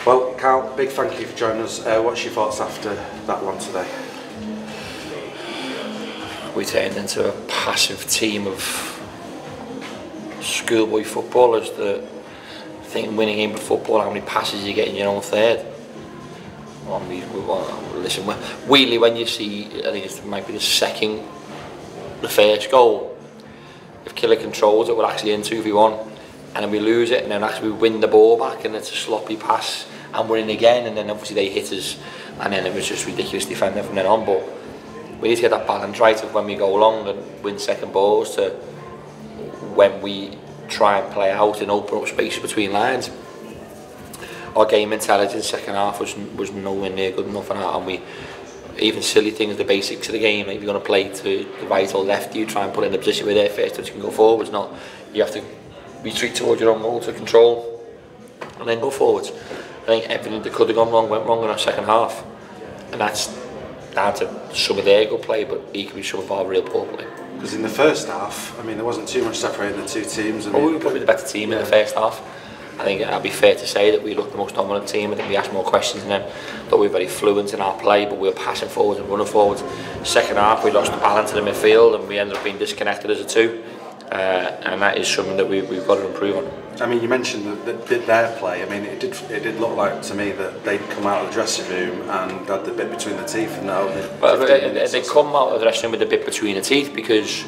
Well, Karl, big thank you for joining us. What's your thoughts after that one today? We turned into a passive team of schoolboy footballers that think winning a game of football, how many passes you get in your own third. Listen, really, when you see, I think it might be the first goal, if Killer controls it, we're actually in 2v1, and then we lose it, and then actually we win the ball back, and it's a sloppy pass, and we're in again, and then obviously they hit us, and then it was just ridiculous defending from then on. But we need to get that balance right of when we go long and win second balls to when we try and play out and open up spaces between lines. Our game intelligence second half was nowhere near good enough, and we even silly things, the basics of the game. Like if you're going to play to the right or left, you try and put it in a position where they're first touch can go forwards. Not you have to retreat towards your own goal to control and then go forwards. I think everything that could have gone wrong went wrong in our second half, and that's down to some of their good play, but equally some of our real poor play. Because in the first half, I mean, there wasn't too much separating the two teams. Well, we were probably the better team in the first half. I think it'd be fair to say that we looked the most dominant team. I think we asked more questions than them. That we were very fluent in our play, but we were passing forwards and running forwards. Second half, we lost the balance in the midfield, and we ended up being disconnected as a two. And that is something that we've got to improve on. I mean, you mentioned their play. I mean, it did look like to me that they'd come out of the dressing room and had the bit between the teeth, and now they come out of the dressing room with the bit between the teeth because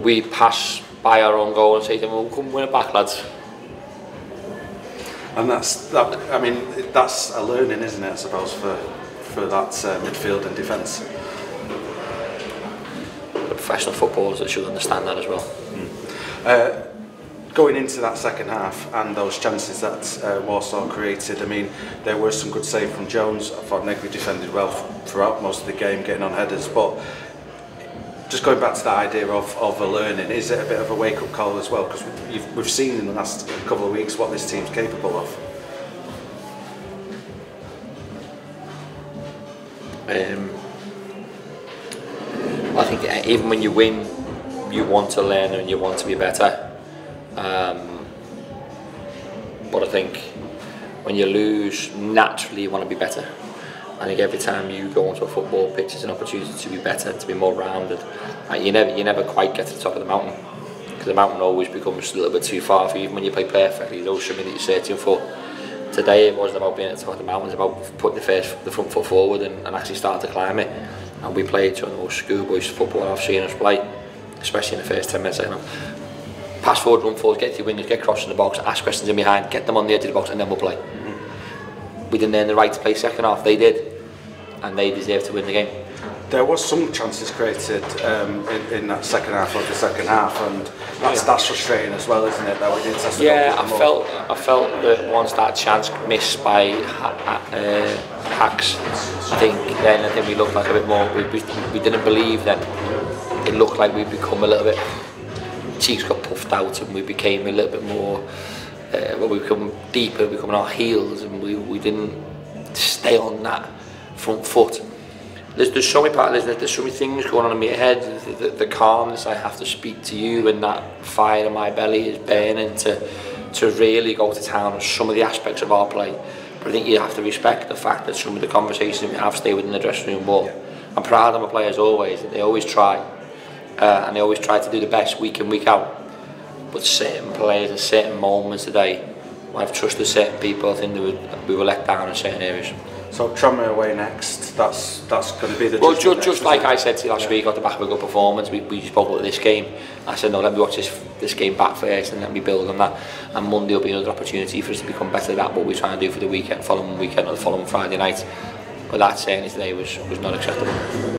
we pass by our own goal and say to them, "Well, come win it back, lads." And that's I mean, that's a learning, isn't it? I suppose for that midfield and defence. The professional footballers that should understand that as well. Going into that second half and those chances that Walsall created, I mean, there were some good saves from Jones. I thought Negri defended well throughout most of the game, getting on headers. But just going back to that idea of a learning, is it a bit of a wake-up call as well? Because we've seen in the last couple of weeks what this team's capable of. I think even when you win, you want to learn and you want to be better. But I think when you lose, naturally you want to be better. I think every time you go onto a football pitch, it's an opportunity to be better, to be more rounded. You never quite get to the top of the mountain, because the mountain always becomes a little bit too far for you. Even when you play perfectly, there's always something that you're searching for. Today it wasn't about being at the top of the mountain, it was about putting the front foot forward and actually starting to climb it. And we played some of the most schoolboy football I've seen us play, especially in the first 10 minutes. Pass forward, run forward, get to your wingers, get crossed in the box, ask questions in behind, get them on the edge of the box, and then we'll play. We didn't earn the right to play second half, they did, and they deserved to win the game. There was some chances created in that second half of the second half, and that's frustrating as well, isn't it? That we didn't. Yeah, I felt that once that chance missed by Hacks, I think we looked like a bit more. We didn't believe then. It looked like we'd become a little bit. Cheeks got puffed out, and we became a little bit more. We become deeper, we become on our heels, and we didn't stay on that front foot. There's so many parts, there's so many things going on in my head. The calmness I have to speak to you, and that fire in my belly is burning to really go to town on some of the aspects of our play. But I think you have to respect the fact that some of the conversations we have stay within the dressing room wall. I'm proud of my players always. They always try. And they always try to do the best week in, week out. But certain players in certain moments today, I've trusted certain people, I think we were let down in certain areas. So Tranmere away next, that's going to be the... Well, just like I said to you last week, off the back of a good performance, we spoke about this game. I said, no, let me watch this game back first and let me build on that. And Monday will be another opportunity for us to become better at that, what we're trying to do for the following weekend or the following Friday night. But that certainly today was not acceptable.